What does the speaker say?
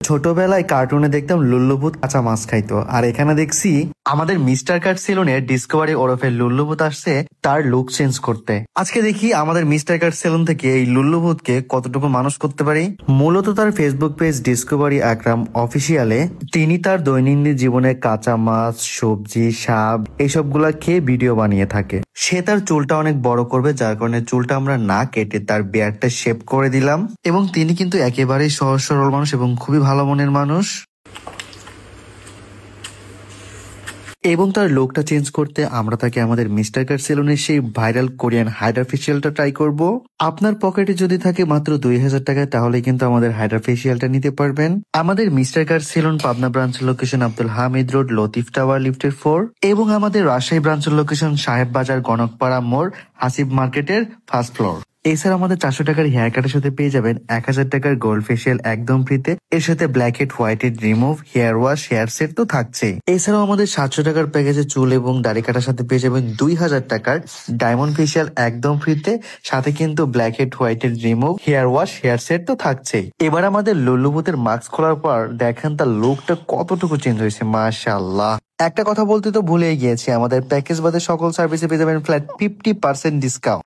ছোটবেলায় কার্টুনে দেখতাম লুল্লুভূত কাঁচা মাছ খাইতো, আর এখানে দেখছি আমাদের মিস্টার কার্ট সেলুনে ডিসকভারি ওরফে লুল্লুভূত আসছে তার লুক চেঞ্জ করতে। আজকে দেখি আমাদের মিস্টার কার্ট সেলুন থেকে এই লুল্লুভূতকে কতটুকু মানুষ করতে পারি। মূলত তার ফেসবুক পেজ ডিসকভারি আকরাম অফিসিয়ালে তিনি তার দৈনন্দিন জীবনে কাঁচা মাছ, সবজি, সাপ এইসবগুলা খেয়ে ভিডিও বানিয়ে থাকে। সে তার চুলটা অনেক বড় করবে, যার কারণে চুলটা আমরা না কেটে তার বিয়ারটা শেপ করে দিলাম। এবং তিনি কিন্তু একেবারেই সহজ সরল মানুষ এবং খুবই ভালো মনের মানুষ। এবং তার লুকটা চেঞ্জ করতে আমরা তাকে আমাদের মিস্টার কার্ট সেলুনের সেই ভাইরাল কোরিয়ান হাইড্রা ফেসিয়ালটা ট্রাই করব। আপনার পকেটে যদি থাকে মাত্র 2000 টাকায়, তাহলে কিন্তু আমাদের হাইড্রা ফেসিয়ালটা নিতে পারবেন। আমাদের মিস্টার কার্ট সেলুন পাবনা ব্রাঞ্চের location Abdul Hamid road, Latif tower, লিফটের 4। এবং আমাদের রাজশাহী ব্রাঞ্চের লোকেশন সাহেব বাজার, গণকপাড়া মোড়, হাসিব মার্কেটের ফার্স্ট ফ্লোর। এছাড়া আমাদের 400 টাকার হেয়ার কাটের সাথে পেয়ে যাবেন 1000 টাকার গোল্ড ফেসিয়াল একদম ফ্রিতে। এর সাথে black head, white head remove, hair wash, hair set তো থাকছেই। এছাড়াও আমাদের 700 টাকার প্যাকেজে চুল এবং দাড়ি কাটার সাথে পেয়ে যাবেন 2000 টাকার ডায়মন্ড ফেসিয়াল একদম ফ্রিতে। সাথে কিন্তু black head, white head remove, hair wash, hair set তো থাকছেই। এবার আমাদের লুল্লুভূতের মাস্ক খোলার পর দেখেন তার লুকটা কতটুকু চেঞ্জ হয়েছে, মাশাআল্লাহ। একটা কথা বলতে তো ভুলেই গিয়েছি, আমাদের প্যাকেজ বাদে সকল সার্ভিসে পেয়ে যাবেন ফ্ল্যাট 50% ডিসকাউন্ট।